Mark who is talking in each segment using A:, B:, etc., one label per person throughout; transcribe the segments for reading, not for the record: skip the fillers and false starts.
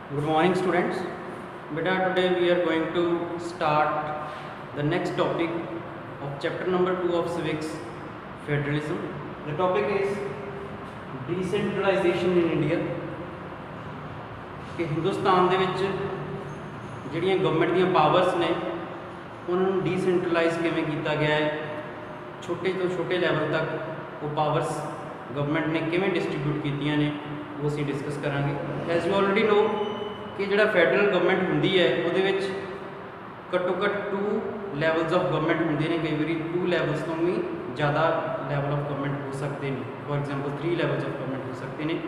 A: Good morning, students. Beta, today we are going to start the next topic of chapter number 2 of civics, federalism. The topic is decentralization in India. कि हिंदुस्तान ਦੇ ਵਿੱਚ ਜਿਹੜੀਆਂ government ਦੀਆਂ powers ਨੇ ਉਹਨਾਂ ਨੂੰ ਡੀਸੈਂਟਰਲਾਈਜ਼ ਕਿਵੇਂ ਕੀਤਾ ਗਿਆ ਹੈ, ਛੋਟੇ ਤੋਂ ਛੋਟੇ ਲੈਵਲ ਤੱਕ ਉਹ ਪਾਵਰਸ ਗਵਰਨਮੈਂਟ ਨੇ ਕਿਵੇਂ ਡਿਸਟ੍ਰੀਬਿਊਟ ਕੀਤੀਆਂ ਨੇ ਉਹ ਅਸੀਂ ਡਿਸਕਸ ਕਰਾਂਗੇ। ਐਜ਼ ਯੂ ਆਲਰੇਡੀ ਨੋ ਕਿ ਜਿਹੜਾ ਫੈਡਰਲ ਗਵਰਨਮੈਂਟ ਹੁੰਦੀ ਹੈ ਉਹਦੇ ਵਿੱਚ ਘੱਟੋ ਘੱਟ 2 ਲੈਵਲਸ ਆਫ ਗਵਰਨਮੈਂਟ ਹੁੰਦੇ ਨੇ, ਕਈ ਵਾਰੀ 2 ਲੈਵਲਸ ਤੋਂ ਵੀ ਜ਼ਿਆਦਾ ਲੈਵਲ ਆਫ ਗਵਰਨਮੈਂਟ ਹੋ ਸਕਦੇ ਨੇ। For example 3 levels of government ਹੋ ਸਕਦੇ ਨੇ।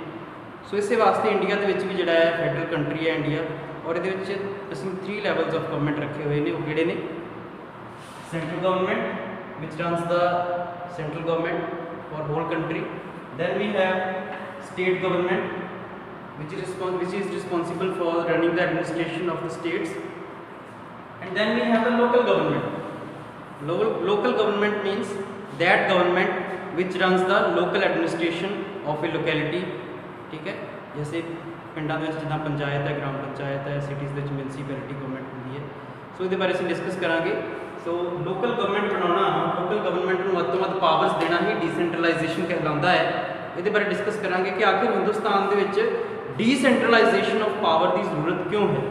A: ਸੋ ਇਸੇ ਵਾਸਤੇ ਇੰਡੀਆ ਦੇ ਵਿੱਚ ਵੀ ਜਿਹੜਾ ਹੈ ਫੈਡਰਲ ਕੰਟਰੀ ਹੈ ਇੰਡੀਆ, ਔਰ ਇਹਦੇ ਵਿੱਚ ਅਸੀਂ 3 ਲੈਵਲਸ ਆਫ ਗਵਰਨਮੈਂਟ ਰੱਖੇ ਹੋਏ ਨੇ। ਉਹ ਕਿਹੜੇ ਨੇ? ਸੈਂਟਰਲ ਗਵਰਨਮੈਂਟ ਵਿਚ ਰਨਸ ਦਾ central government for whole country. Then we have state government which is responsible for running the administration of the states, and then we have the local government. Local government means that government which runs the local administration of a locality। ठीक है, जैसे ਪਿੰਡਾਂ ਦੇ ਵਿੱਚ ਜਿੱਦਾਂ ਪੰਚਾਇਤ ਹੈ, gram panchayat ਹੈ, cities ਦੇ ਵਿੱਚ ਮਿਊਨਿਸਪੈਲਿਟੀ ਗਵਰਨਮੈਂਟ ਹੁੰਦੀ ਹੈ। ਸੋ ਇਹਦੇ ਬਾਰੇ ਅਸੀਂ ਡਿਸਕਸ ਕਰਾਂਗੇ। ਸੋ ਲੋਕਲ ਗਵਰਨਮੈਂਟ ਬਣਾਉਣਾ, ਲੋਕਲ ਗਵਰਨਮੈਂਟ ਨੂੰ ਵੱਧ ਤੋਂ ਵੱਧ ਪਾਵਰਸ ਦੇਣਾ ਹੀ ਡੀਸੈਂਟਰਲਾਈਜੇਸ਼ਨ कहलाता है। ਇਹਦੇ ਬਾਰੇ ਡਿਸਕਸ ਕਰਾਂਗੇ ਕਿ ਆਖਿਰ ਹਿੰਦੁਸਤਾਨ ਦੇ ਵਿੱਚ ਡੀਸੈਂਟਰਲਾਈਜੇਸ਼ਨ ਆਫ ਪਾਵਰ ਦੀ ਜ਼ਰੂਰਤ ਕਿਉਂ ਹੈ।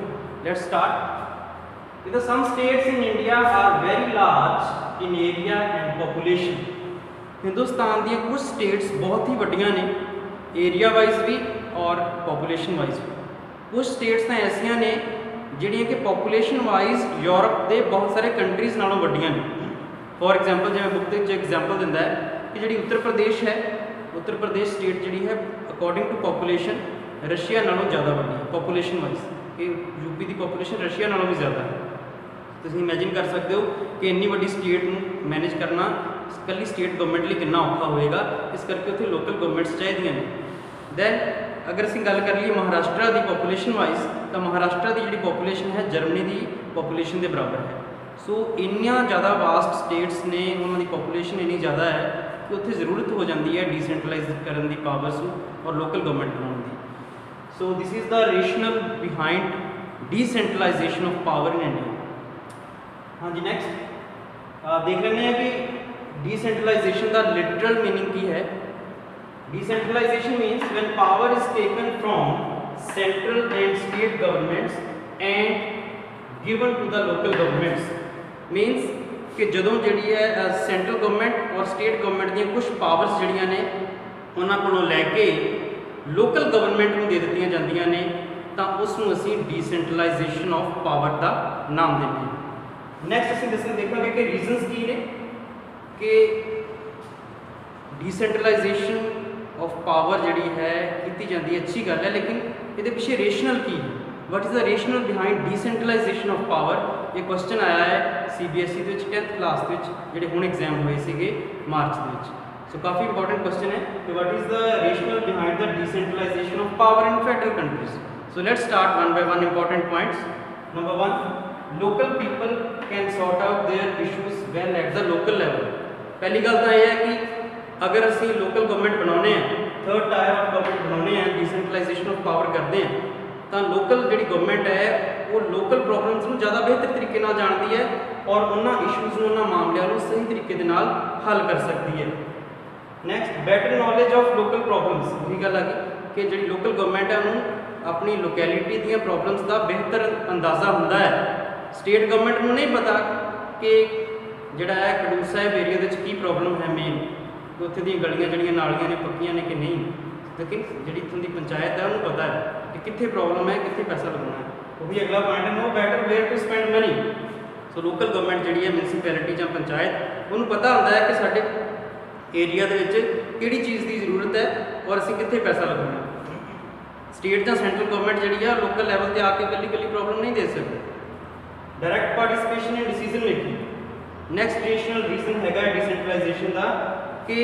A: Let's start with some states in India are very large in area and population. ਹਿੰਦੁਸਤਾਨ ਦੀਆਂ ਕੁਝ ਸਟੇਟਸ ਬਹੁਤ ਹੀ ਵੱਡੀਆਂ ਨੇ ਏਰੀਆ ਵਾਈਜ਼ ਵੀ ਔਰ ਪੋਪੂਲੇਸ਼ਨ ਵਾਈਜ਼ ਵੀ। ਕੁਝ ਸਟੇਟਸ ਤਾਂ ਐਸੀਆਂ ਨੇ ਜਿਹੜੀਆਂ ਕਿ ਪੋਪੂਲੇਸ਼ਨ ਵਾਈਜ਼ ਯੂਰਪ ਦੇ ਬਹੁਤ ਸਾਰੇ ਕੰਟਰੀਜ਼ ਨਾਲੋਂ ਵੱਡੀਆਂ ਨੇ। ਫੋਰ ਐਗਜ਼ਾਮਪਲ ਜਿਵੇਂ ਬੁੱਕ ਦੇ ਵਿੱਚ ਐਗਜ਼ਾਮਪਲ ਦਿੰਦਾ ਹੈ ਕਿ ਜਿਹੜੀ ਉੱਤਰ ਪ੍ਰਦੇਸ਼ ਹੈ, ਉੱਤਰ ਪ੍ਰਦੇਸ਼ ਸਟੇਟ ਜਿਹੜੀ ਹੈ ਅਕੋਰਡਿੰਗ ਟੂ ਪੋਪੂਲੇਸ਼ਨ ਰਸ਼ੀਆ ਨਾਲੋਂ ਜ਼ਿਆਦਾ ਵੱਡੀ ਹੈ ਪੋਪੂਲੇਸ਼ਨ ਵਾਈਜ਼। ਕਿ ਯੂਪੀ ਦੀ ਪੋਪੂਲੇਸ਼ਨ ਰਸ਼ੀਆ ਨਾਲੋਂ ਵੀ ਜ਼ਿਆਦਾ ਹੈ। ਤੁਸੀਂ ਇਮੈਜਿਨ ਕਰ ਸਕਦੇ ਹੋ ਕਿ ਇੰਨੀ ਵੱਡੀ ਸਟੇਟ ਨੂੰ ਮੈਨੇਜ ਕਰਨਾ ਇਕੱਲੀ ਸਟੇਟ ਗਵਰਨਮੈਂਟ ਲਈ ਕਿੰਨਾ ਔਖਾ ਹੋਏਗਾ। ਇਸ ਕਰਕੇ ਉੱਥੇ ਲੋਕਲ ਗਵਰਨਮੈਂਟਸ ਚਾਹੀਦੀਆਂ ਨੇ। ਦੈਨ ਅਗਰ ਅਸੀਂ ਗੱਲ ਕਰ ਲਈਏ ਮਹਾਰਾਸ਼ਟਰ ਦੀ ਪੋਪੂਲੇਸ਼ਨ ਵਾਈਜ਼, ਤਾਂ ਮਹਾਰਾਸ਼ਟਰ ਦੀ ਜਿਹੜੀ ਪੋਪੂਲੇਸ਼ਨ ਹੈ ਜਰਮਨੀ ਦੀ ਪੋਪੂਲੇਸ਼ਨ ਦੇ ਬਰਾਬਰ ਹੈ। ਸੋ ਇੰਨੀਆਂ ਜ਼ਿਆਦਾ ਵਾਸਟ ਸਟੇਟਸ ਨੇ, ਉਹਨਾਂ ਦੀ ਪੋਪੂਲੇਸ਼ਨ ਇੰਨੀ ਜ਼ਿਆਦਾ ਹੈ ਕਿ ਉੱਥੇ ਜ਼ਰੂਰਤ ਹੋ ਜਾਂਦੀ ਹੈ ਡੀਸੈਂਟਰਲਾਈਜ਼ ਕਰਨ ਦੀ ਪਾਵਰਸ ਨੂੰ ਔਰ ਲੋਕਲ ਗਵਰਨਮੈਂਟ ਬਣਾਉਣ ਦੀ। So this is the rationale behind decentralisation of power in India. ਹਾਂਜੀ, ਨੈਕਸਟ ਦੇਖ ਲੈਂਦੇ ਹਾਂ ਕਿ ਡੀਸੈਂਟਰਲਾਈਜੇਸ਼ਨ ਦਾ ਲਿਟਰਲ ਮੀਨਿੰਗ ਕੀ ਹੈ। Decentralization means when power is taken from central and state governments and given to the local governments। means कि ਜਦੋਂ ਜਿਹੜੀ ਹੈ ਸੈਂਟਰਲ ਗਵਰਨਮੈਂਟ ਔਰ ਸਟੇਟ ਗਵਰਨਮੈਂਟ ਦੀਆਂ ਕੁਝ ਪਾਵਰਸ ਜਿਹੜੀਆਂ ਨੇ ਉਹਨਾਂ ਕੋਲੋਂ ਲੈ ਕੇ ਲੋਕਲ ਗਵਰਨਮੈਂਟ ਨੂੰ ਦੇ ਦਿੱਤੀਆਂ ਜਾਂਦੀਆਂ ਨੇ, ਤਾਂ ਉਸ ਨੂੰ ਅਸੀਂ ਡੀਸੈਂਟਰਲਾਈਜੇਸ਼ਨ ਆਫ ਪਾਵਰ ਦਾ ਨਾਮ ਦਿੰਦੇ ਹਾਂ। ਨੈਕਸਟ ਅਸੀਂ ਦੇਖਾਂਗੇ ਕਿ ਰੀਜ਼ਨਸ ਕੀ ਨੇ ਕਿ ਡੀਸੈਂਟਰਲਾਈਜੇਸ਼ਨ ਆਫ ਪਾਵਰ ਜਿਹੜੀ ਹੈ ਕੀਤੀ ਜਾਂਦੀ ਹੈ, ਅੱਛੀ ਗੱਲ ਹੈ, ਲੇਕਿਨ ਇਹਦੇ ਪਿੱਛੇ ਰੇਸ਼ਨਲ ਕੀ ਹੈ। What is the rationale behind decentralisation of power. ਇਹ ਕੁਐਸਚਨ ਆਇਆ ਹੈ CBSE ਦੇ ਵਿੱਚ 10th ਕਲਾਸ ਦੇ ਵਿੱਚ, ਜਿਹੜੇ ਹੁਣ ਐਗਜ਼ਾਮ ਹੋਏ ਸੀਗੇ ਮਾਰਚ ਦੇ ਵਿੱਚ। ਸੋ ਕਾਫੀ ਇੰਪੋਰਟੈਂਟ ਕੁਐਸਚਨ ਹੈ ਕਿ what is the rationale behind the decentralisation of power in federal countries. So let's start one by one important points. Number 1, local people can sort out their issues well at the local level. ਪਹਿਲੀ ਗੱਲ ਤਾਂ ਇਹ ਹੈ ਕਿ ਅਗਰ ਅਸੀਂ local government ਬਣਾਉਂਦੇ ਹਾਂ, ਥਰਡ ਟਾਇਰ ਆਫ ਗਵਰਨਮੈਂਟ ਬਣਾਉਂਦੇ ਹਾਂ, ਡੀਸੈਂਟਰਲਾਈਜੇਸ਼ਨ ਆਫ ਪਾਵਰ ਕਰਦੇ ਹਾਂ, ਤਾਂ ਲੋਕਲ ਜਿਹੜੀ ਗਵਰਨਮੈਂਟ ਹੈ ਉਹ ਲੋਕਲ ਪ੍ਰੋਬਲਮਸ ਨੂੰ ਜ਼ਿਆਦਾ ਬਿਹਤਰ ਤਰੀਕੇ ਨਾਲ ਜਾਣਦੀ ਹੈ ਔਰ ਉਹਨਾਂ ਇਸ਼ੂਜ਼ ਨੂੰ, ਉਹਨਾਂ ਮਾਮਲਿਆਂ ਨੂੰ ਸਹੀ ਤਰੀਕੇ ਦੇ ਨਾਲ ਹੱਲ ਕਰ ਸਕਦੀ ਹੈ। Next, better knowledge of local problems. ਉਹੀ ਗੱਲ ਆ ਗਈ ਕਿ ਜਿਹੜੀ ਲੋਕਲ ਗਵਰਨਮੈਂਟ ਹੈ ਉਹਨੂੰ ਆਪਣੀ ਲੋਕੈਲਿਟੀ ਦੀਆਂ ਪ੍ਰੋਬਲਮਸ ਦਾ ਬਿਹਤਰ ਅੰਦਾਜ਼ਾ ਹੁੰਦਾ ਹੈ। ਸਟੇਟ ਗਵਰਨਮੈਂਟ ਨੂੰ ਨਹੀਂ ਪਤਾ ਕਿ ਜਿਹੜਾ ਹੈ ਖਡੂਰ ਸਾਹਿਬ ਏਰੀਆ ਦੇ ਵਿੱਚ ਕੀ ਪ੍ਰੋਬਲਮ ਹੈ ਮੇਨ, ਉੱਥੇ ਦੀਆਂ ਗਲੀਆਂ ਜਿਹੜੀਆਂ ਨਾਲੀਆਂ ਨੇ ਪੱਕੀਆਂ ਨੇ ਕਿ ਨਹੀਂ, ਲੇਕਿਨ ਜਿਹੜੀ ਇੱਥੋਂ ਦੀ ਪੰਚਾਇਤ ਹੈ ਉਹਨੂੰ ਪਤਾ ਹੈ ਕਿ ਕਿੱਥੇ ਪ੍ਰੋਬਲਮ ਹੈ, ਕਿੱਥੇ ਪੈਸਾ ਲੱਗਣਾ ਹੈ। ਉਹ ਵੀ ਅਗਲਾ ਪੁਆਇੰਟ ਹੈ, know better where to spend money. So local government ਜਿਹੜੀ ਹੈ ਮਿਊਨਿਸਪੈਲਿਟੀ ਜਾਂ ਪੰਚਾਇਤ, ਉਹਨੂੰ ਪਤਾ ਹੁੰਦਾ ਹੈ ਕਿ ਸਾਡੇ ਏਰੀਆ ਦੇ ਵਿੱਚ ਕਿਹੜੀ ਚੀਜ਼ ਦੀ ਜ਼ਰੂਰਤ ਹੈ ਔਰ ਅਸੀਂ ਕਿੱਥੇ ਪੈਸਾ ਲਗਾਉਣਾ। ਸਟੇਟ ਜਾਂ ਸੈਂਟਰਲ ਗਵਰਨਮੈਂਟ ਜਿਹੜੀ ਹੈ ਲੋਕਲ ਲੈਵਲ 'ਤੇ ਆ ਕੇ ਇਕੱਲੀ ਪ੍ਰੋਬਲਮ ਨਹੀਂ ਦੇ ਸਕਦੀ। ਡਾਇਰੈਕਟ ਪਾਰਟਿਸਿਪੇਸ਼ਨ ਇਨ ਡਿਸੀਜਨ ਮੇਕਿੰਗ। ਨੈਕਸਟ ਰੇਸ਼ਨਲ ਰੀਜ਼ਨ ਹੈਗਾ ਡੀਸੈਂਟਰਲਾਈਜੇਸ਼ਨ ਦਾ ਕਿ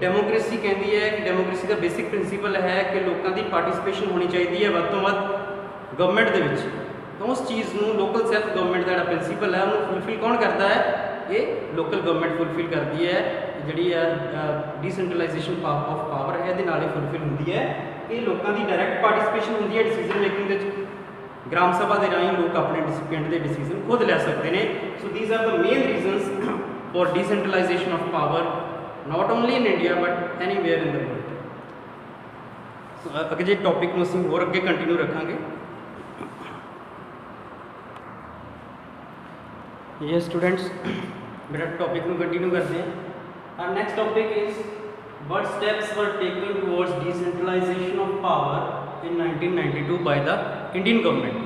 A: ਡੈਮੋਕ੍ਰੇਸੀ ਕਹਿੰਦੀ ਹੈ ਕਿ ਡੈਮੋਕ੍ਰੇਸੀ ਦਾ ਬੇਸਿਕ ਪ੍ਰਿੰਸੀਪਲ ਹੈ ਕਿ ਲੋਕਾਂ ਦੀ ਪਾਰਟਿਸਿਪੇਸ਼ਨ ਹੋਣੀ ਚਾਹੀਦੀ ਹੈ ਵੱਧ ਤੋਂ ਵੱਧ ਗਵਰਨਮੈਂਟ ਦੇ ਵਿੱਚ। ਤਾਂ ਉਸ ਚੀਜ਼ ਨੂੰ ਲੋਕਲ ਸੈਲਫ ਗਵਰਨਮੈਂਟ ਦਾ ਜਿਹੜਾ ਪ੍ਰਿੰਸੀਪਲ ਹੈ ਉਹਨੂੰ ਫੁਲਫਿਲ ਕੌਣ ਕਰਦਾ ਹੈ? ਇਹ ਲੋਕਲ ਗਵਰਨਮੈਂਟ ਫੁਲਫਿਲ ਕਰਦੀ ਹੈ। ਜਿਹੜੀ ਹੈ ਡੀਸੈਂਟਰਲਾਈਜੇਸ਼ਨ ਆਫ ਪਾਵਰ ਹੈ ਇਹਦੇ ਨਾਲ ਹੀ ਫੁਲਫਿਲ ਹੁੰਦੀ ਹੈ। ਇਹ ਲੋਕਾਂ ਦੀ ਡਾਇਰੈਕਟ ਪਾਰਟਿਸਿਪੇਸ਼ਨ ਹੁੰਦੀ ਹੈ ਡਿਸੀਜਨ ਮੇਕਿੰਗ ਦੇ ਵਿੱਚ। ग्राम सभा के राही लोग अपने पिंड के डिसीजन खुद लै सकते हैं। So these are the main reasons for decentralization of power not only in India but anywhere in the world. अगे जे टॉपिक में असीं होर अगे कंटिन्यू रखांगे। ये स्टूडेंट्स मेरा टॉपिक में कंटिन्यू करते हैं। Our next topic is what steps were taken towards decentralization of power in 1992 by the Indian government।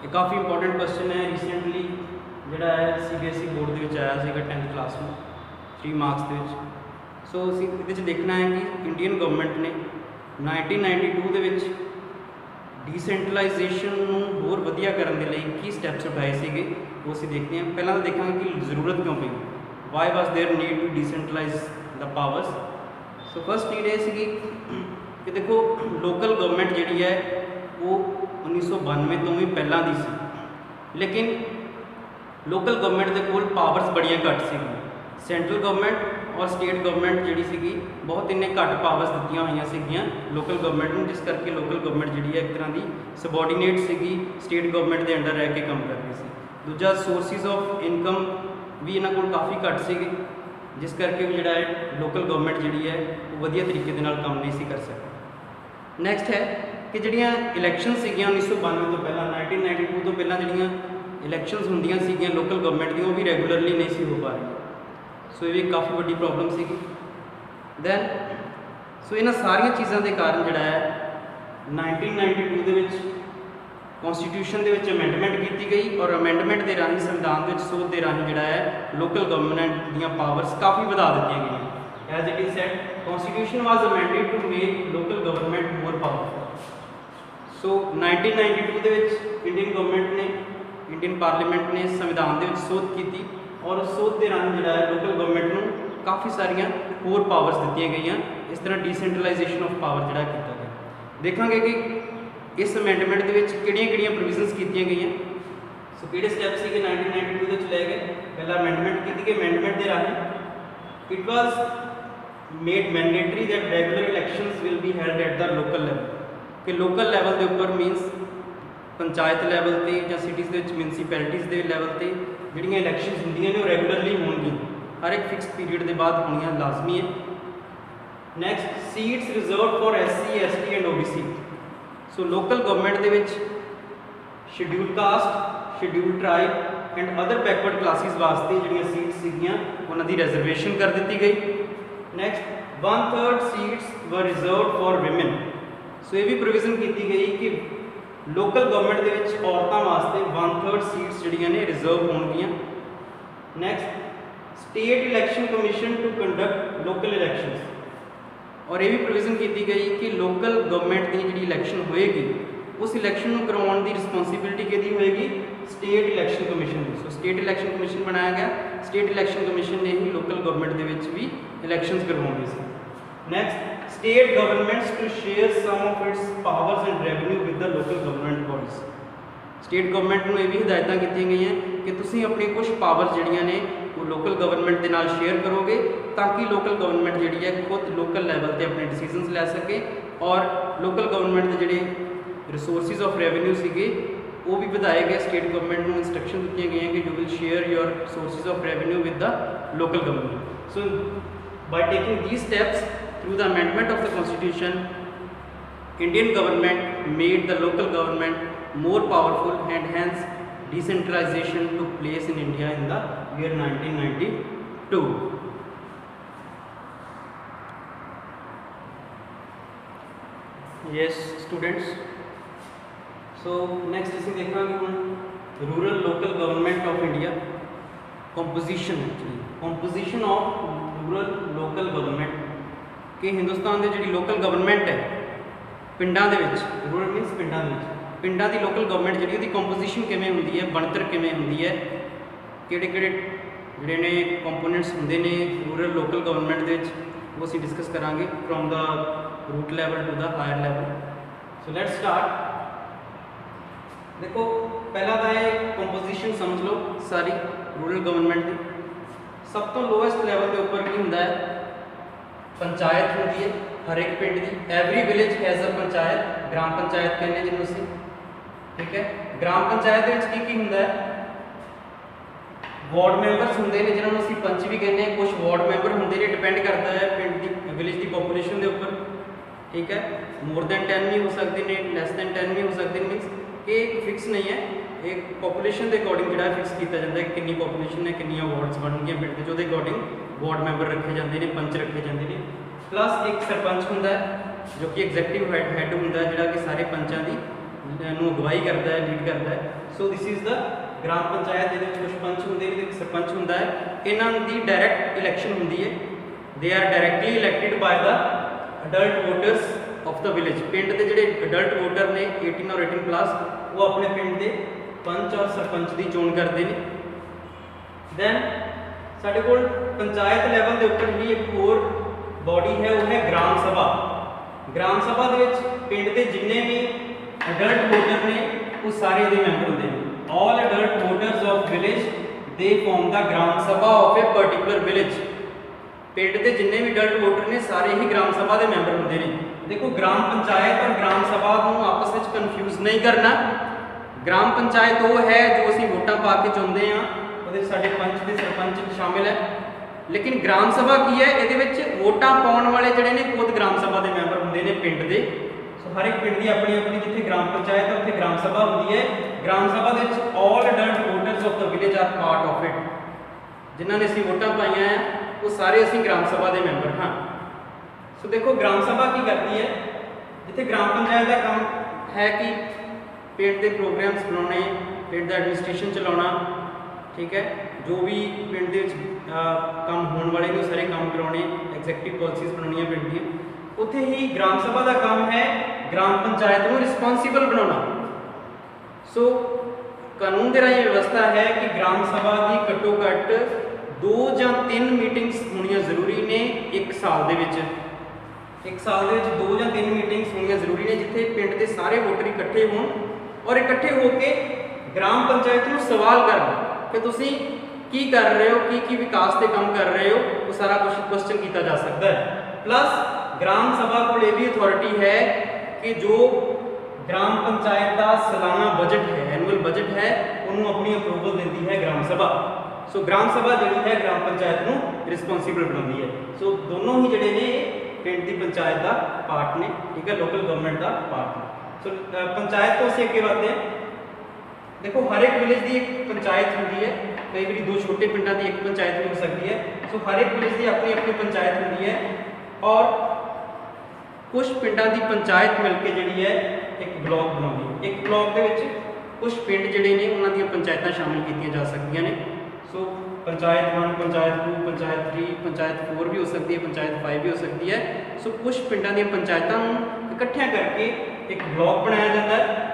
A: ये काफ़ी इंपॉर्टेंट क्वेश्चन है। रिसेंटली जोड़ा है CBSE बोर्ड के आया सीगा 10th क्लास में 3 मार्क्स के। सो असीं इहदे च देखना है कि इंडियन गवर्नमेंट ने 1992 ਦੇ ਵਿੱਚ ਡੀਸੈਂਟਰਲਾਈਜੇਸ਼ਨ ਨੂੰ ਹੋਰ ਵਧੀਆ ਕਰਨ ਦੇ ਲਈ ਕੀ ਸਟੈਪਸ ਉਠਾਏ ਸੀਗੇ ਉਹ ਅਸੀਂ ਦੇਖਦੇ ਹਾਂ। ਪਹਿਲਾਂ ਤਾਂ ਦੇਖਾਂਗੇ ਕਿ ਜ਼ਰੂਰਤ ਕਿਉਂ ਪਈ, why was there need to decentralize the powers. So first need ये सी कि देखो लोकल गवर्नमेंट जी है वो 1992 तो भी पहला दी सी, लेकिन लोकल गवर्नमेंट के कोल पावर्स बड़ियाँ घट सी। सेंट्रल गवर्नमेंट और स्टेट गवर्नमेंट जी सी बहुत इन्ने घट पावर्स दित्तियां हुई सीगियां लोकल गवर्नमेंट में, जिस करके लोकल गवर्नमेंट जी है एक तरह की सबॉर्डीनेट सी स्टेट गवर्नमेंट के अंडर रह के काम कर रही सी। दूजा सोर्सिस ऑफ इनकम भी इन्हों को काफ़ी घट सी, जिस करके भी जोड़ा है लोकल गवर्नमेंट जी है वो वधिया तरीके दे नाल काम नहीं सी कर सकती। नैक्सट है कि जिहड़ियां इलैक्शन सीगियां 1992 तो पहला 1992 तो पहला जिहड़ियां इलैक्शनस होंदियां सीगियां लोकल गवर्नमेंट दी वो भी रेगूलरली नहीं सी हो पा रही। सो ये भी काफ़ी बड़ी प्रॉब्लम सी। दैन सो इन्हां सारियां चीज़ों के कारण जोड़ा है 1992 के कॉन्स्टिट्यूशन के अमेंडमेंट की गई और अमेंडमेंट के राही संविधान के सोध के राही जोड़ा है लोकल गवर्नमेंट दी पावर्स काफ़ी बढ़ा दी गई। As it is said constitution was amended to make local government more powerful. So 1992 के इंडियन गवर्नमेंट ने इंडियन पार्लीमेंट ने संविधान के सोध की और उस सोध के राही जोड़ा है लोकल गवर्नमेंट को काफ़ी सारिया होर पावर्स दी गई। इस तरह डिसेंट्रलाइजेशन ऑफ पावर जोड़ा किया गया। देखा कि इस अमेंडमेंट के किहड़ियां प्रोविजनस की गई। सो किहड़े स्टैप से 1992 ले गए। पहला अमेंडमेंट की गई, अमेंडमेंट के राही it was made mandatory that regular elections will be held at the local level, कि लोकल लैवल के उपर मीनस पंचायत लैवल से या सिटीज़ के म्यूनसिपैलिटीज़ के लैवल से जिहड़ियां इलैक्शंस होंदियां ने रेगुलरली होणगियां, हर एक फिक्स पीरियड के बाद होनियां लाजमी है। Next seats reserve for SC ST and OBC। So local government के schedule caste, schedule tribe and other backward classes वास्ते जिहड़ियां सीट्स सीगियां उन्हां दी रिजर्वेशन कर दी गई। Next 1/3 seats were reserve for women. So ये भी प्रोविजन की गई कि लोकल गवर्नमेंट के औरतों वास्ते 1/3 सीट्स जिहड़ियां ने रिजर्व होणगियां। Next state election commission to conduct local elections, और ये भी प्रोविजन की गई कि लोकल गवर्नमेंट की जी इलैक्शन होएगी उस इलैक्शन को करवाने की रिस्पोंसिबिलिटी किहदी होएगी, स्टेट इलैक्शन कमीशन की। सो स्टेट इलैक्शन कमीशन बनाया गया। स्टेट इलैक्शन कमीशन ने ही लोकल गवर्नमेंट के भी इलैक्शंस करवाने से। Next state governments to share some of its powers and revenue with the local government bodies. State government को यह भी हिदायतां की गई हैं कि तुसीं अपनी कुछ पावर्स जिहड़ियां ने वो लोकल गवर्नमेंट के नाल शेयर करोगे ताकि लोकल गवर्नमेंट जी है खुद लोकल लैवल पर अपने डिसीजनस लै सके और लोकल गवर्नमेंट के जोड़े रिसोर्सिज ऑफ रेवन्यू सीगे वो भी बढ़ाए गए। स्टेट गवर्नमेंट को इंस्ट्रक्शन दी गई कि you will share your sources of revenue with the local government. So by taking these steps through the amendment of the constitution Indian government made the local government more powerful and hence decentralization took place in India in the year 1992. Yes students, so next ਅਸੀਂ ਦੇਖਾਂਗੇ ਹੁਣ rural local government of India composition. Actually composition of rural local government कि हिंदुस्तान की जी local government है पिंडां दे विच, rural मीनस पिंडां दे विच पिंडां दी local government जी उसकी composition किवें हुंदी है, बनतर किवें हुंदी है, किहड़े-किहड़े जिहड़े ने कंपोनेंट्स हुंदे ने रूरल लोकल गवर्नमेंट दे विच वो असीं डिस्कस करांगे from the root level to the higher level. So let's start. देखो पहला तो ये कंपोजिशन समझ लो सारी रूरल गवर्नमेंट की। सब तो लोएस्ट लैवल के उपर की हुंदा है, पंचायत होंदी है हर एक पिंड की। Every village has a panchayat, gram panchayat कहने जिन्होंने से। ठीक है। ग्राम पंचायत ਦੇ ਵਿੱਚ ਕੀ ਹੁੰਦਾ ਹੈ, ਵਾਰਡ ਮੈਂਬਰਸ ਹੁੰਦੇ ਨੇ ਜਿਨ੍ਹਾਂ ਨੂੰ ਅਸੀਂ ਪੰਚ ਵੀ ਕਹਿੰਦੇ ਹਾਂ। ਕੁਝ ਵਾਰਡ ਮੈਂਬਰ ਹੁੰਦੇ ਨੇ, ਡਿਪੈਂਡ ਕਰਦਾ ਹੈ ਪਿੰਡ ਦੀ ਵਿਲੇਜ ਦੀ ਪੋਪੂਲੇਸ਼ਨ ਦੇ ਉੱਪਰ, ਠੀਕ ਹੈ। ਮੋਰ ਦੈਨ 10 ਵੀ ਹੋ ਸਕਦੇ ਨੇ, ਲੈਸ ਦੈਨ 10 ਵੀ ਹੋ ਸਕਦੇ ਨੇ, ਮੀਨਸ ਇਹ ਫਿਕਸ ਨਹੀਂ ਹੈ। ਇਹ ਪੋਪੂਲੇਸ਼ਨ ਦੇ ਅਕੋਰਡਿੰਗ ਜਿਹੜਾ ਫਿਕਸ ਕੀਤਾ ਜਾਂਦਾ ਹੈ ਕਿੰਨੀ ਪੋਪੂਲੇਸ਼ਨ ਹੈ, ਕਿੰਨੀਆਂ ਵਾਰਡਸ ਬਣਨਗੀਆਂ ਪਿੰਡ ਦੇ, ਉਹਦੇ ਅਕੋਰਡਿੰਗ ਵਾਰਡ ਮੈਂਬਰ ਰੱਖੇ ਜਾਂਦੇ ਨੇ, ਪੰਚ ਰੱਖੇ ਜਾਂਦੇ ਨੇ। ਪਲੱਸ ਇੱਕ ਸਰਪੰਚ ਹੁੰਦਾ ਹੈ ਜੋ ਕਿ ਐਗਜ਼ੈਕਟਿਵ ਹੈਡ ਹੁੰਦਾ ਹੈ, ਜਿਹੜਾ ਕਿ ਸਾਰੇ ਪੰਚਾਂ ਦੀ ਨੂੰ ਅਗਵਾਈ ਕਰਦਾ ਹੈ, ਲੀਡ ਕਰਦਾ ਹੈ। So this is the gram panchayat, ਜਿਹਦੇ ਵਿੱਚ ਕੁਝ ਪੰਚ ਹੁੰਦੇ ਨੇ, ਇੱਕ ਸਰਪੰਚ ਹੁੰਦਾ ਹੈ। ਇਹਨਾਂ ਦੀ ਡਾਇਰੈਕਟ ਇਲੈਕਸ਼ਨ ਹੁੰਦੀ ਹੈ। They are directly elected ਬਾय the adult voters of the village. ਪਿੰਡ ਦੇ ਜਿਹੜੇ ਅਡਲਟ ਵੋਟਰ ਨੇ 18 ਔਰ 18 ਪਲੱਸ, ਉਹ ਆਪਣੇ ਪਿੰਡ ਦੇ ਪੰਚ ਔਰ ਸਰਪੰਚ ਦੀ ਚੋਣ ਕਰਦੇ ਨੇ। ਦੈਨ ਸਾਡੇ ਕੋਲ ਪੰਚਾਇਤ ਲੈਵਲ ਦੇ ਉੱਪਰ ਵੀ ਇੱਕ ਹੋਰ ਬੋਡੀ ਹੈ, ਉਹ ਹੈ ਗ੍ਰਾਮ ਸਭਾ। ਗ੍ਰਾਮ ਸਭਾ ਦੇ ਵਿੱਚ ਪਿੰਡ ਦੇ ਜਿੰਨੇ ਵੀ ਅਡਲਟ ਵੋਟਰ ਨੇ ਉਹ ਸਾਰੇ ਇਹਦੇ ਮੈਂਬਰ ਹੁੰਦੇ ਨੇ। all adult voters of village they form the gram sabha of a particular village। ਪਿੰਡ ਦੇ ਜਿੰਨੇ ਵੀ ਅਡਲਟ ਵੋਟਰ ਨੇ ਸਾਰੇ ਹੀ ਗ੍ਰਾਮ ਸਭਾ ਦੇ ਮੈਂਬਰ ਹੁੰਦੇ ਨੇ। ਦੇਖੋ ਗ੍ਰਾਮ ਪੰਚਾਇਤ ਔਰ ਗ੍ਰਾਮ ਸਭਾ ਨੂੰ ਆਪਸ ਵਿੱਚ ਕਨਫਿਊਜ਼ ਨਹੀਂ ਕਰਨਾ। ਗ੍ਰਾਮ ਪੰਚਾਇਤ ਉਹ ਹੈ ਜੋ ਅਸੀਂ ਵੋਟਾਂ ਪਾ ਕੇ ਚੁਣਦੇ ਹਾਂ, ਉਹਦੇ ਸਾਡੇ ਪੰਚ ਤੇ ਸਰਪੰਚ ਸ਼ਾਮਿਲ ਹੈ। ਲੇਕਿਨ ਗ੍ਰਾਮ ਸਭਾ ਕੀ ਹੈ, ਇਹਦੇ ਵਿੱਚ ਵੋਟਾਂ ਪਾਉਣ ਵਾਲੇ ਜਿਹੜੇ ਨੇ ਖੁਦ ਗ੍ਰਾਮ ਸਭਾ ਦੇ ਮੈਂਬਰ ਹੁੰਦੇ ਨੇ ਪਿੰਡ ਦੇ। ਸੋ ਹਰ ਇੱਕ ਪਿੰਡ ਦੀ ਆਪਣੀ ਆਪਣੀ, ਜਿੱਥੇ ਗ੍ਰਾਮ ਪੰਚਾਇਤ ਹੈ ਉੱਥੇ ਗ੍ਰਾਮ ਸਭਾ ਹੁੰਦੀ ਹੈ। ਗ੍ਰਾਮ ਸਭਾ ਦੇ ਵਿੱਚ all adult voters of the village are part of it। ਜਿਨ੍ਹਾਂ ਨੇ ਅਸੀਂ ਵੋਟਾਂ ਪਾਈਆਂ ਆ ਉਹ ਸਾਰੇ ਅਸੀਂ ਗ੍ਰਾਮ ਸਭਾ ਦੇ ਮੈਂਬਰ ਹਾਂ। ਸੋ ਦੇਖੋ ਗ੍ਰਾਮ ਸਭਾ ਕੀ ਕਰਦੀ ਹੈ, ਜਿੱਥੇ ਗ੍ਰਾਮ ਪੰਚਾਇਤ ਦਾ ਕੰਮ ਹੈ ਕਿ ਪਿੰਡ ਦੇ ਪ੍ਰੋਗਰਾਮਸ ਬਣਾਉਣੇ, ਪਿੰਡ ਦਾ ਐਡਮਿਨਿਸਟ੍ਰੇਸ਼ਨ ਚਲਾਉਣਾ, ਠੀਕ ਹੈ। ਜੋ ਵੀ ਪਿੰਡ ਦੇ ਵਿੱਚ ਕੰਮ ਹੋਣ ਵਾਲੇ ਨੇ ਸਾਰੇ ਕੰਮ ਕਰਾਉਣੇ, ਐਗਜ਼ੈਕਟਿਵ ਪਾਲਿਸੀਜ਼ ਬਣਾਉਣੀਆਂ ਪਿੰਡ ਦੀਆਂ। ਉੱਥੇ ਹੀ ਗ੍ਰਾਮ ਸਭਾ ਦਾ ਕੰਮ ਹੈ ਗ੍ਰਾਮ ਪੰਚਾਇਤ ਨੂੰ ਰਿਸਪੌਂਸੀਬਲ ਬਣਾਉਣਾ। ਸੋ ਕਾਨੂੰਨ ਦੇ ਰਾਹੀਂ ਵਿਵਸਥਾ ਹੈ ਕਿ ਗ੍ਰਾਮ ਸਭਾ ਦੀ ਘੱਟੋ ਘੱਟ 2 ਜਾਂ 3 ਮੀਟਿੰਗਸ ਹੋਣੀਆਂ ਜ਼ਰੂਰੀ ਨੇ ਇੱਕ ਸਾਲ ਦੇ ਵਿੱਚ। ਇੱਕ ਸਾਲ ਦੇ ਵਿੱਚ 2 ਜਾਂ 3 ਮੀਟਿੰਗਸ ਹੋਣੀਆਂ ਜ਼ਰੂਰੀ ਨੇ, ਜਿੱਥੇ ਪਿੰਡ ਦੇ ਸਾਰੇ ਵੋਟਰ ਇਕੱਠੇ ਹੋਣ ਔਰ ਇਕੱਠੇ ਹੋ ਕੇ ਗ੍ਰਾਮ ਪੰਚਾਇਤ ਨੂੰ ਸਵਾਲ ਕਰਨ ਕਿ ਤੁਸੀਂ ਕੀ ਕਰ ਰਹੇ ਹੋ, ਕੀ ਵਿਕਾਸ ਤੇ ਕੰਮ ਕਰ ਰਹੇ ਹੋ, ਉਹ ਸਾਰਾ ਕੁਝ ਕੁਐਸਚਨ ਕੀਤਾ ਜਾ ਸਕਦਾ ਹੈ। ਪਲੱਸ ਗ੍ਰਾਮ ਸਭਾ ਕੋਲ ਇਹ ਵੀ ਅਥਾਰਟੀ ਹੈ ਕਿ ਜੋ ਗ੍ਰਾਮ ਪੰਚਾਇਤ ਦਾ ਸਾਲਾਨਾ ਬਜਟ ਹੈ, ਐਨੂਅਲ ਬਜਟ ਹੈ, ਉਹਨੂੰ ਆਪਣੀ ਅਪਰੂਵਲ ਦਿੰਦੀ ਹੈ ਗ੍ਰਾਮ ਸਭਾ। ਸੋ ਗ੍ਰਾਮ ਸਭਾ ਜਿਹੜੀ ਹੈ ਗ੍ਰਾਮ ਪੰਚਾਇਤ ਨੂੰ ਰਿਸਪੌਂਸੀਬਲ ਬਣਾਉਂਦੀ ਹੈ। ਸੋ ਦੋਨੋਂ ਹੀ ਜਿਹੜੇ ਨੇ ਪਿੰਡ ਦੀ ਪੰਚਾਇਤ ਦਾ ਪਾਰਟ ਨੇ, ਠੀਕ ਹੈ, ਲੋਕਲ ਗਵਰਨਮੈਂਟ ਦਾ ਪਾਰਟ ਨੇ। ਸੋ ਪੰਚਾਇਤ ਤੋਂ ਅਸੀਂ ਅੱਗੇ ਵਧਦੇ ਹਾਂ। ਦੇਖੋ ਹਰ ਇੱਕ ਵਿਲੇਜ ਦੀ ਇੱਕ ਪੰਚਾਇਤ ਹੁੰਦੀ ਹੈ, ਕਈ ਵਾਰੀ 2 ਛੋਟੇ ਪਿੰਡਾਂ ਦੀ ਇੱਕ ਪੰਚਾਇਤ ਵੀ ਹੋ ਸਕਦੀ ਹੈ। ਸੋ ਹਰ ਇੱਕ ਵਿਲੇਜ ਦੀ ਆਪਣੀ ਆਪਣੀ ਪੰਚਾਇਤ ਹੁੰਦੀ ਹੈ ਔਰ ਕੁਝ ਪਿੰਡਾਂ ਦੀ ਪੰਚਾਇਤ ਮਿਲ ਕੇ ਜਿਹੜੀ ਹੈ ਇੱਕ ਬਲਾਕ ਬਣਾਉਂਦੀ ਹੈ। ਇੱਕ ਬਲਾਕ ਦੇ ਵਿੱਚ ਕੁਝ ਪਿੰਡ ਜਿਹੜੇ ਨੇ ਉਹਨਾਂ ਦੀਆਂ ਪੰਚਾਇਤਾਂ ਸ਼ਾਮਿਲ ਕੀਤੀਆਂ ਜਾ ਸਕਦੀਆਂ ਨੇ। ਸੋ ਪੰਚਾਇਤ 1, ਪੰਚਾਇਤ 2, ਪੰਚਾਇਤ 3, ਪੰਚਾਇਤ 4 ਵੀ ਹੋ ਸਕਦੀ ਹੈ, ਪੰਚਾਇਤ 5 ਵੀ ਹੋ ਸਕਦੀ ਹੈ। ਸੋ ਕੁਝ ਪਿੰਡਾਂ ਦੀਆਂ ਪੰਚਾਇਤਾਂ ਨੂੰ ਇਕੱਠਿਆਂ ਕਰਕੇ ਇੱਕ ਬਲਾਕ ਬਣਾਇਆ ਜਾਂਦਾ ਹੈ।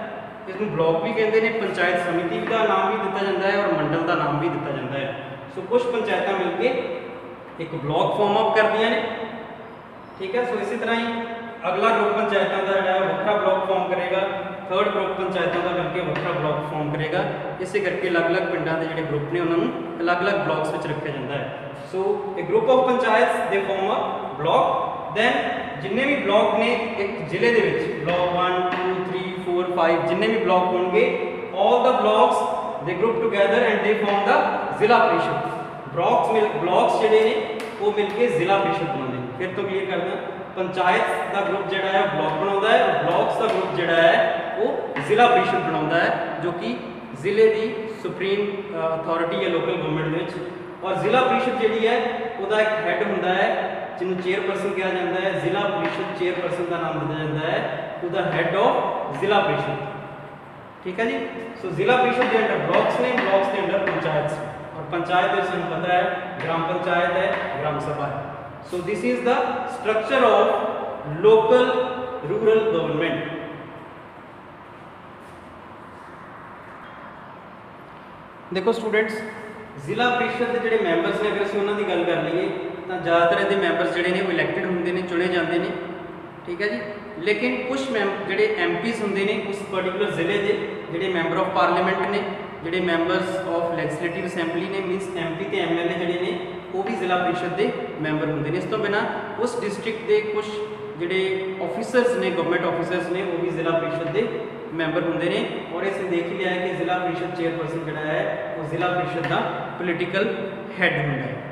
A: ਇਸ ਨੂੰ ਬਲਾਕ ਵੀ ਕਹਿੰਦੇ ਨੇ, ਪੰਚਾਇਤ ਸਮਿਤੀ ਦਾ ਨਾਮ ਵੀ ਦਿੱਤਾ ਜਾਂਦਾ ਹੈ ਔਰ ਮੰਡਲ ਦਾ ਨਾਮ ਵੀ ਦਿੱਤਾ ਜਾਂਦਾ ਹੈ। ਸੋ ਕੁਝ ਪੰਚਾਇਤਾਂ ਮਿਲ ਕੇ ਇੱਕ ਬਲਾਕ ਫਾਰਮ ਅਪ ਕਰਦੀਆਂ ਨੇ, ਠੀਕ ਹੈ। ਸੋ ਇਸੇ ਤਰ੍ਹਾਂ ਹੀ ਅਗਲਾ ਗਰੁੱਪ ਪੰਚਾਇਤਾਂ ਦਾ ਜਿਹੜਾ ਵੱਖਰਾ ਬਲਾਕ ਫਾਰਮ ਕਰੇਗਾ, ਥਰਡ ਗਰੁੱਪ ਪੰਚਾਇਤਾਂ ਦਾ ਮਿਲ ਕੇ ਵੱਖਰਾ ਬਲਾਕ ਫਾਰਮ ਕਰੇਗਾ। ਇਸੇ ਕਰਕੇ ਅਲੱਗ-ਅਲੱਗ ਪਿੰਡਾਂ ਦੇ ਜਿਹੜੇ ਗਰੁੱਪ ਨੇ ਉਹਨਾਂ ਨੂੰ ਅਲੱਗ-ਅਲੱਗ ਬਲਾਕਸ ਵਿੱਚ ਰੱਖਿਆ ਜਾਂਦਾ ਹੈ। ਸੋ ਇਹ ਗਰੁੱਪ ਆਫ ਪੰਚਾਇਤਸ ਦੇ ਫਾਰਮ ਅ ਬਲਾਕ। ਦੈਨ ਜਿੰਨੇ ਵੀ ਬਲਾਕ ਨੇ ਇੱਕ ਜ਼ਿਲ੍ਹੇ ਦੇ ਵਿੱਚ, ਬਲਾਕ 1, 2, 3, 4, 5 ਜਿੰਨੇ ਵੀ ਬਲਾਕ ਹੋਣਗੇ, all the blocks they group together and they form the ਜ਼ਿਲ੍ਹਾ ਪ੍ਰੀਸ਼ਦ। ਬਲਾਕਸ ਜਿਹੜੇ ਨੇ ਉਹ ਮਿਲ ਕੇ ਜ਼ਿਲ੍ਹਾ ਪ੍ਰੀਸ਼ਦ ਬਣਾਉਂਦੇ ਨੇ। ਫਿਰ ਤੋਂ ਕਲੀਅਰ ਕਰਦਾ, ਪੰਚਾਇਤ ਦਾ ਗਰੁੱਪ ਜਿਹੜਾ ਹੈ ਬਲਾਕ ਬਣਾਉਂਦਾ ਹੈ, ਬਲਾਕਸ ਦਾ ਗਰੁੱਪ ਜਿਹੜਾ ਹੈ ਉਹ ਜ਼ਿਲ੍ਹਾ ਪ੍ਰੀਸ਼ਦ ਬਣਾਉਂਦਾ ਹੈ, ਜੋ ਕਿ ਜ਼ਿਲ੍ਹੇ ਦੀ ਸੁਪਰੀਮ ਅਥਾਰਟੀ ਹੈ ਲੋਕਲ ਗਵਰਨਮੈਂਟ ਦੇ ਵਿੱਚ। ਔਰ ਜ਼ਿਲ੍ਹਾ ਪ੍ਰੀਸ਼ਦ ਜਿਹੜੀ ਹੈ ਉਹਦਾ ਇੱਕ ਹੈੱਡ ਹੁੰਦਾ ਹੈ ਜਿਹਨੂੰ ਚੇਅਰਪਰਸਨ ਕਿਹਾ ਜਾਂਦਾ ਹੈ। ਜ਼ਿਲ੍ਹਾ ਪ੍ਰੀਸ਼ਦ ਚੇਅਰਪਰਸਨ ਦਾ ਨਾਮ ਦਿੱਤਾ ਜਾਂਦਾ ਹੈ, ਉਹਦਾ ਹੈੱਡ ਆਫ ਜ਼ਿਲ੍ਹਾ ਪ੍ਰੀਸ਼ਦ, ਠੀਕ ਹੈ ਜੀ। ਸੋ ਜ਼ਿਲ੍ਹਾ ਪ੍ਰੀਸ਼ਦ ਦੇ ਅੰਡਰ ਬਲਾਕਸ ਨੇ, ਬਲਾਕਸ ਦੇ ਅੰਡਰ ਪੰਚਾਇਤ, ਔਰ ਪੰਚਾਇਤ ਵਿੱਚ ਸਾਨੂੰ ਪਤਾ ਹੈ ਗ੍ਰਾਮ ਪੰਚਾਇਤ ਹੈ, ਗ੍ਰਾਮ ਸਭਾ ਹੈ। So this is the structure of local rural government। देखो स्टूडेंट्स, ਜ਼ਿਲ੍ਹਾ ਪ੍ਰੀਸ਼ਦ ਦੇ ਜਿਹੜੇ ਮੈਂਬਰਸ ਨੇ, ਅਗਰ ਅਸੀਂ ਉਹਨਾਂ ਦੀ ਗੱਲ ਕਰ ਲਈਏ ਤਾਂ ਜ਼ਿਆਦਾਤਰ ਇਹਦੇ ਮੈਂਬਰਸ ਜਿਹੜੇ ਨੇ ਉਹ ਇਲੈਕਟਿਡ ਹੁੰਦੇ ਨੇ, ਚੁਣੇ ਜਾਂਦੇ ਨੇ, ਠੀਕ ਹੈ ਜੀ। ਲੇਕਿਨ ਕੁਝ ਜਿਹੜੇ ਐਮਪੀਸ ਹੁੰਦੇ ਨੇ ਉਸ ਪਾਰਟਿਕੂਲਰ ਜ਼ਿਲ੍ਹੇ ਦੇ, ਜਿਹੜੇ ਮੈਂਬਰ ਆਫ ਪਾਰਲੀਮੈਂਟ ਨੇ, ਜਿਹੜੇ ਮੈਂਬਰਸ ਆਫ ਲੈਜਿਸਲੇਟਿਵ ਅਸੈਂਬਲੀ ਨੇ, ਮੀਨਸ ਐਮਪੀ ਤੇ ਐਮਐਲਏ ਜਿਹੜੇ ਨੇ ਉਹ ਵੀ ਜ਼ਿਲ੍ਹਾ ਪ੍ਰੀਸ਼ਦ ਦੇ ਮੈਂਬਰ ਹੁੰਦੇ ਨੇ। ਇਸ ਤੋਂ ਬਿਨਾਂ ਉਸ ਡਿਸਟ੍ਰਿਕਟ ਦੇ ਕੁਝ ਜਿਹੜੇ ਆਫਿਸਰਸ ਨੇ, ਗਵਰਨਮੈਂਟ ਆਫਿਸਰਸ ਨੇ, ਉਹ ਵੀ ਜ਼ਿਲ੍ਹਾ ਪ੍ਰੀਸ਼ਦ ਦੇ ਮੈਂਬਰ ਹੁੰਦੇ ਨੇ। ਔਰ ਇਸ ਦੇਖ ਲਿਆ ਹੈ ਕਿ ਜ਼ਿਲ੍ਹਾ ਪ੍ਰੀਸ਼ਦ ਚੇਅਰਪਰਸਨ ਜਿਹੜਾ ਹੈ ਉਹ ਜ਼ਿਲ੍ਹਾ ਪ੍ਰੀਸ਼ਦ ਦਾ ਪੋਲੀਟੀਕਲ ਹੈਡ ਹੁੰਦਾ ਹੈ।